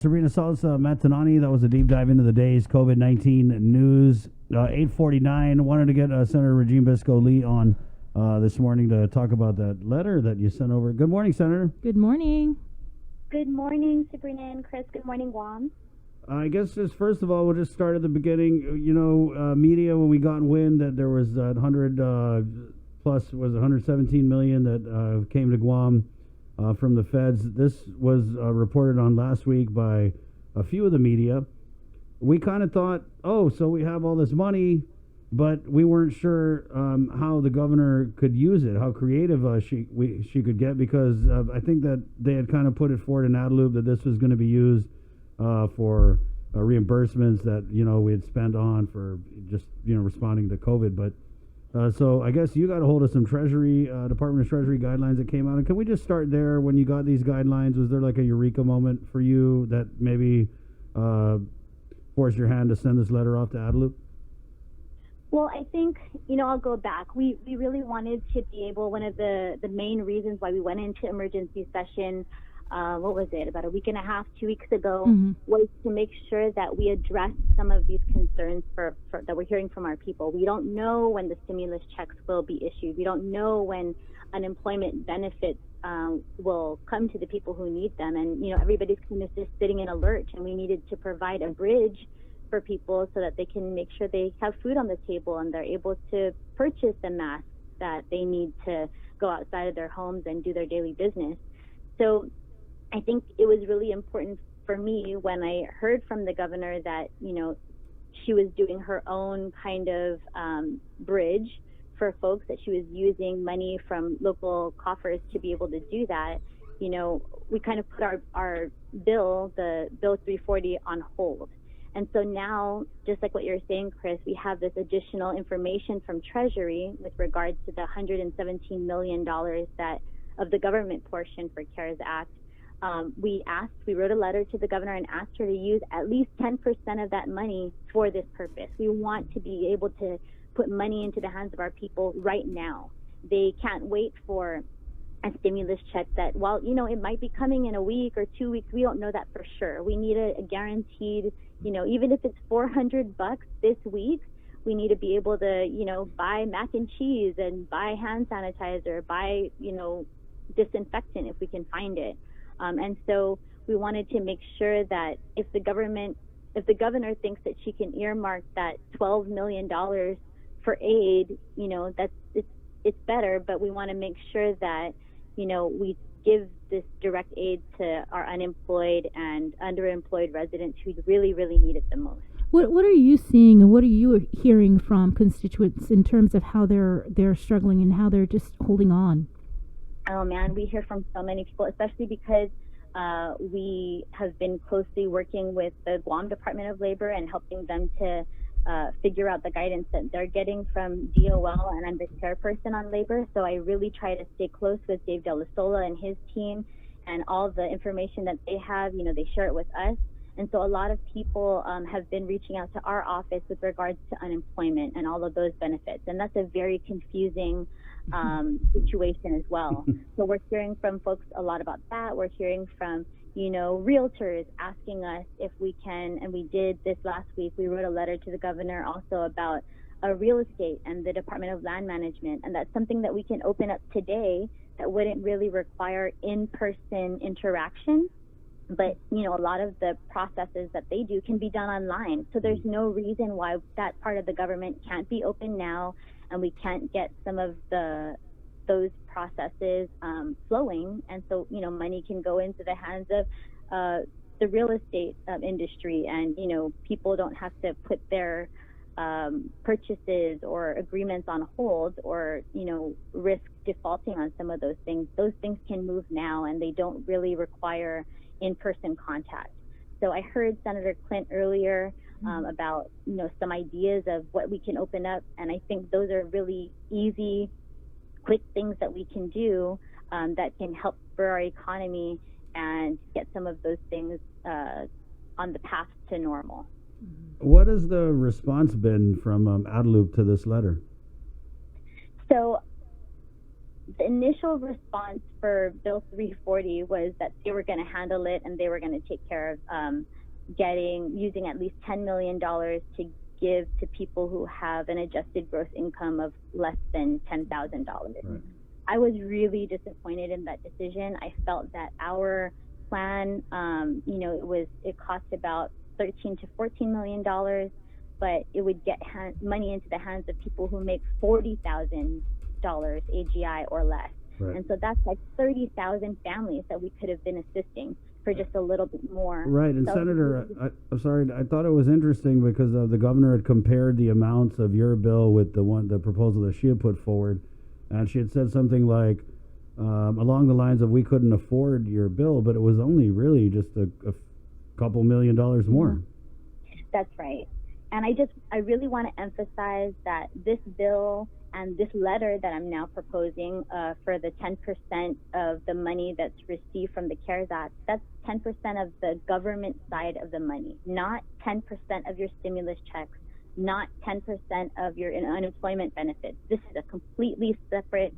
Sabrina Salsa Matanani, that was a deep dive into the day's COVID-19 news. 8:49. Wanted to get Senator Regine Biscoe Lee on this morning to talk about that letter that you sent over. Good morning, Senator. Good morning. Good morning, Sabrina and Chris. Good morning, Guam. I guess just first of all, we'll just start at the beginning. You know, media, when we got wind that there was that 100 plus, was 117 million that came to Guam from the feds. This was reported on last week by a few of the media. We kind of thought, oh, so we have all this money, but we weren't sure how the governor could use it, how creative she could get, because I think that they had kind of put it forward in ad lib that this was going to be used for reimbursements that, you know, we had spent on for just, you know, responding to COVID. But so I guess you got a hold of some Treasury, Department of Treasury guidelines that came out. And can we just start there? When you got these guidelines, was there like a eureka moment for you that maybe forced your hand to send this letter off to Adelup? Well, I think, you know, I'll go back. We really wanted to be able, one of the main reasons why we went into emergency session, what was it, about a week and a half, 2 weeks ago, was to make sure that we addressed some of these concerns that we're hearing from our people. We don't know when the stimulus checks will be issued. We don't know when unemployment benefits will come to the people who need them. And, you know, everybody's kind of just sitting in alert, and we needed to provide a bridge for people so that they can make sure they have food on the table and they're able to purchase the masks that they need to go outside of their homes and do their daily business. So I think it was really important for me when I heard from the governor that, you know, she was doing her own kind of bridge for folks, that she was using money from local coffers to be able to do that. You know, we kind of put our bill, the Bill 340, on hold. And so now, just like what you're saying, Chris, we have this additional information from Treasury with regards to the $117 million that of the government portion for CARES Act. We wrote a letter to the governor and asked her to use at least 10% of that money for this purpose. We want to be able to put money into the hands of our people right now. They can't wait for a stimulus check that, well, you know, it might be coming in a week or 2 weeks. We don't know that for sure. We need a guaranteed, you know, even if it's $400 this week, we need to be able to, you know, buy mac and cheese and buy hand sanitizer, buy, you know, disinfectant if we can find it. And so we wanted to make sure that if the governor thinks that she can earmark that $12 million for aid, you know, it's better, but we want to make sure that, you know, we give this direct aid to our unemployed and underemployed residents who really, really need it the most. What are you seeing, and what are you hearing from constituents in terms of how they're struggling and how they're just holding on? Oh man, we hear from so many people, especially because we have been closely working with the Guam Department of Labor and helping them to figure out the guidance that they're getting from DOL, and I'm the chairperson on labor, so I really try to stay close with Dave De La Sola and his team, and all the information that they have, you know, they share it with us. And so a lot of people have been reaching out to our office with regards to unemployment and all of those benefits, and that's a very confusing situation as well. So we're hearing from folks a lot about that. We're hearing from, you know, realtors asking us if we can, and we did this last week. We wrote a letter to the governor also about real estate and the Department of Land Management, and that's something that we can open up today that wouldn't really require in-person interaction. But, you know, a lot of the processes that they do can be done online. So there's no reason why that part of the government can't be open now, and we can't get some of those processes flowing. And so, you know, money can go into the hands of the real estate industry, and, you know, people don't have to put their purchases or agreements on hold, or, you know, risk defaulting on some of those things. Those things can move now, and they don't really require in-person contact. So I heard Senator Clint earlier about, you know, some ideas of what we can open up, and I think those are really easy, quick things that we can do that can help for our economy and get some of those things on the path to normal. What has the response been from Adelup to this letter? So the initial response for Bill 340 was that they were going to handle it and they were going to take care of using at least $10 million to give to people who have an adjusted gross income of less than $10,000. Right. I was really disappointed in that decision. I felt that our plan, it cost about $13 to $14 million, but it would get money into the hands of people who make $40,000 AGI or less. Right. And so that's like 30,000 families that we could have been assisting for just a little bit more. Right, and So- Senator, I'm sorry, I thought it was interesting because the governor had compared the amounts of your bill with the proposal that she had put forward, and she had said something like along the lines of we couldn't afford your bill, but it was only really just a couple $1 million more. That's right. And I really want to emphasize that this bill and this letter that I'm now proposing for the 10% of the money that's received from the CARES Act, that's 10% of the government side of the money, not 10% of your stimulus checks, not 10% of your unemployment benefits. This is a completely separate,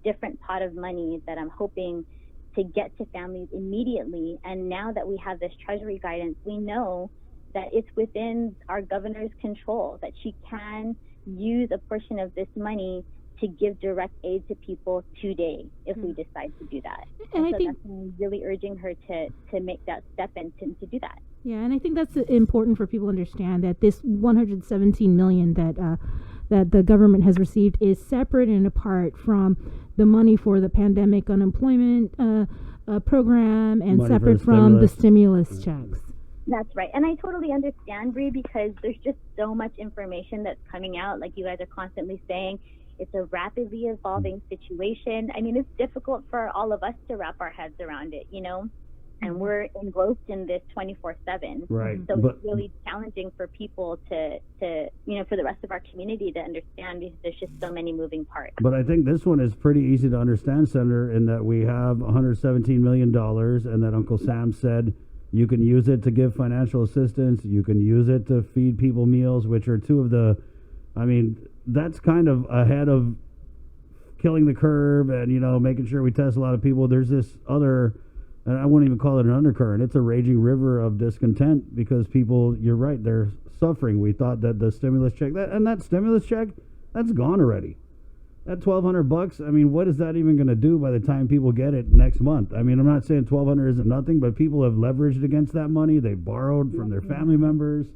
different pot of money that I'm hoping to get to families immediately. And now that we have this Treasury guidance, we know that it's within our governor's control, that she can use a portion of this money to give direct aid to people today if we decide to do that. And I so think that's why I'm really urging her to make that step and to do that. Yeah, and I think that's important for people to understand that this $117 million that the government has received is separate and apart from the money for the pandemic unemployment program and Money for separate the from the stimulus. stimulus checks. That's right. And I totally understand, Bree, because there's just so much information that's coming out. Like you guys are constantly saying, it's a rapidly evolving situation. I mean, it's difficult for all of us to wrap our heads around it, and we're engrossed in this 24/7. Right. So But it's really challenging for people to for the rest of our community to understand because there's just so many moving parts. But I think this one is pretty easy to understand, Senator, in that we have $117 million and that Uncle Sam said you can use it to give financial assistance. You can use it to feed people meals, which are two of the, that's kind of ahead of killing the curve and, making sure we test a lot of people. There's this other, and I wouldn't even call it an undercurrent. It's a raging river of discontent because people, you're right, they're suffering. We thought that the stimulus check, that stimulus check, that's gone already. That $1,200, what is that even going to do by the time people get it next month? I'm not saying $1,200 isn't nothing, but people have leveraged against that money. They borrowed from their family members.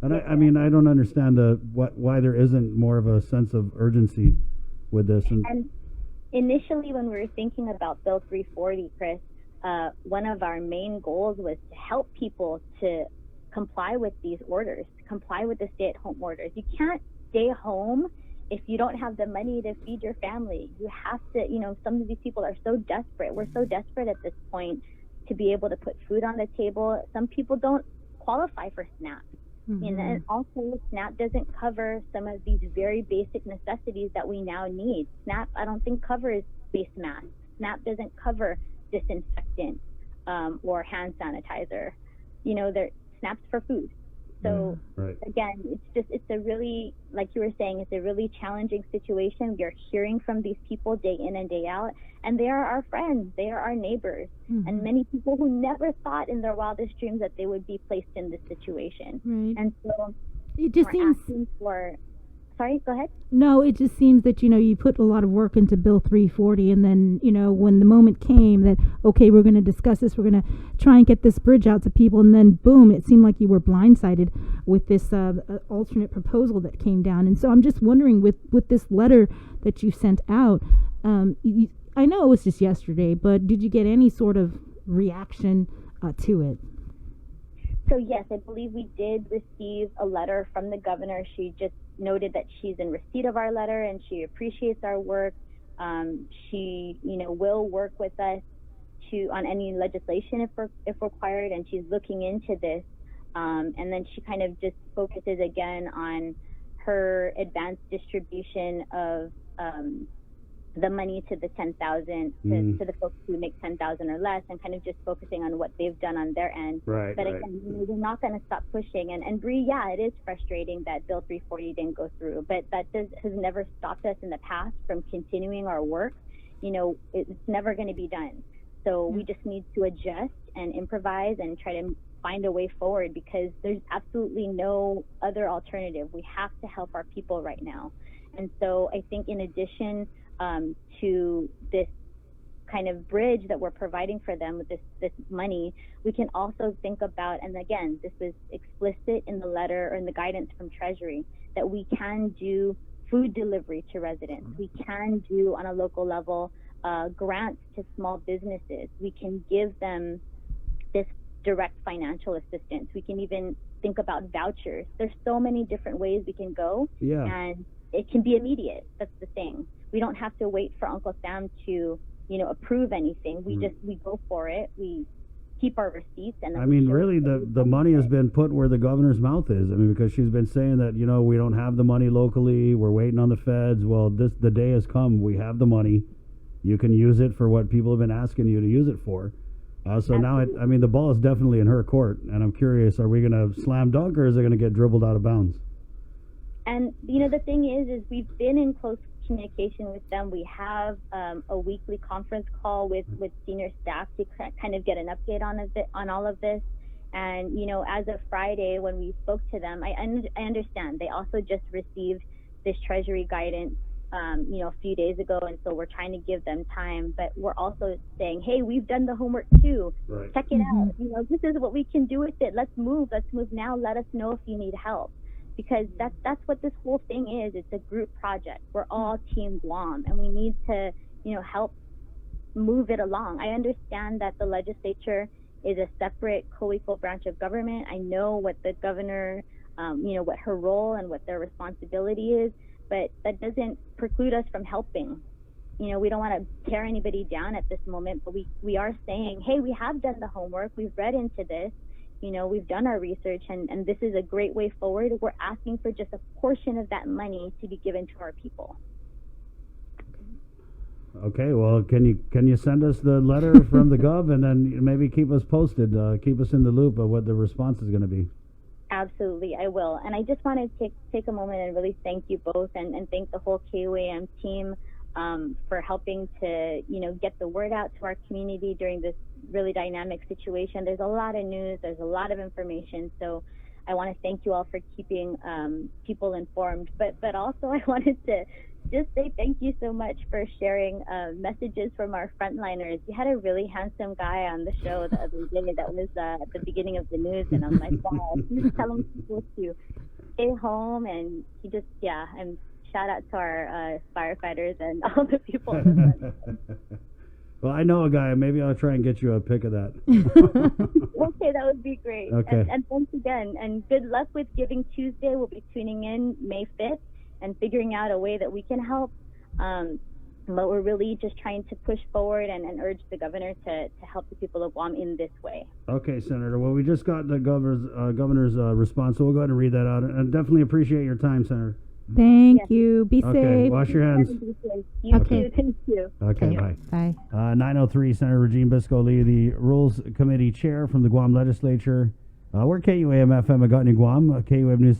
And I don't understand why there isn't more of a sense of urgency with this. And initially, when we were thinking about Bill 340, Chris, one of our main goals was to help people to comply with these orders, to comply with the stay-at-home orders. You can't stay home if you don't have the money to feed your family. You have to, some of these people are so desperate. We're so desperate at this point to be able to put food on the table. Some people don't qualify for SNAP. And also, SNAP doesn't cover some of these very basic necessities that we now need. SNAP, I don't think, covers face masks. SNAP doesn't cover disinfectant or hand sanitizer. SNAP's for food. So, again, it's a really, like you were saying, it's a really challenging situation. We are hearing from these people day in and day out, and they are our friends. They are our neighbors. And many people who never thought in their wildest dreams that they would be placed in this situation. Right. And so It just seems asking for, sorry, go ahead. No, it just seems that, you put a lot of work into Bill 340 and then, when the moment came that, okay, we're going to discuss this, we're going to try and get this bridge out to people, and then boom, it seemed like you were blindsided with this alternate proposal that came down. And so I'm just wondering with this letter that you sent out, I know it was just yesterday, but did you get any sort of reaction to it? So yes, I believe we did receive a letter from the governor. She just noted that she's in receipt of our letter and she appreciates our work. She, will work with us on any legislation if required, and she's looking into this. And then she kind of just focuses again on her advanced distribution of the money to the 10,000 to the folks who make 10,000 or less, and kind of just focusing on what they've done on their end. Right. But again, we're not going to stop pushing. And Bree, yeah, it is frustrating that Bill 340 didn't go through, but that has never stopped us in the past from continuing our work. it's never going to be done. So we just need to adjust and improvise and try to find a way forward, because there's absolutely no other alternative. We have to help our people right now. And so I think in addition to this kind of bridge that we're providing for them with this money, we can also think about, and again, this is explicit in the letter or in the guidance from Treasury, that we can do food delivery to residents. We can do on a local level grants to small businesses. We can give them this direct financial assistance. We can even think about vouchers. There's so many different ways we can go, and it can be immediate. That's the thing. We don't have to wait for Uncle Sam to approve anything. We go for it. We keep our receipts. And I mean, really, the money has been put where the governor's mouth is. I mean, because she's been saying that, we don't have the money locally. We're waiting on the feds. Well, the day has come. We have the money. You can use it for what people have been asking you to use it for. So now, the ball is definitely in her court. And I'm curious, are we going to slam dunk, or is it going to get dribbled out of bounds? And, the thing is we've been in close communication with them. We have a weekly conference call with senior staff to kind of get an update on all of this. And as of Friday, when we spoke to them, I understand they also just received this Treasury guidance a few days ago, and so we're trying to give them time, but we're also saying, hey, we've done the homework too. Right. Check it out. This is what we can do with it. Let's move now. Let us know if you need help. Because that's what this whole thing is. It's a group project. We're all Team Guam, and we need to, help move it along. I understand that the legislature is a separate co-equal branch of government. I know what the governor, what her role and what their responsibility is, but that doesn't preclude us from helping. We don't want to tear anybody down at this moment, but we are saying, hey, we have done the homework. We've read into this. We've done our research, and this is a great way forward. We're asking for just a portion of that money to be given to our people. Okay, well, can you send us the letter from the gov, and then maybe keep us posted, keep us in the loop of what the response is going to be? Absolutely, I will. And I just want to take a moment and really thank you both, and thank the whole KUAM team for helping to, get the word out to our community during this really dynamic situation. There's a lot of news, there's a lot of information, so I want to thank you all for keeping people informed, but also I wanted to just say thank you so much for sharing messages from our frontliners. You had a really handsome guy on the show the other day that was at the beginning of the news, and I'm like, wow, he's telling people to stay home, and he just, and shout out to our firefighters and all the people. Well, I know a guy. Maybe I'll try and get you a pic of that. Okay, that would be great. Okay. And thanks again. And good luck with Giving Tuesday. We'll be tuning in May 5th and figuring out a way that we can help. But we're really just trying to push forward and urge the governor to help the people of Guam in this way. Okay, Senator. Well, we just got the governor's response, so we'll go ahead and read that out. And definitely appreciate your time, Senator. Thank you. Be Okay, safe. wash your hands. You Okay. too. Thank you. Okay, bye. Bye. 903, Senator Regine Biscoe Lee, the Rules Committee Chair from the Guam Legislature. We're KUAM FM Agutni, Guam, KUAM News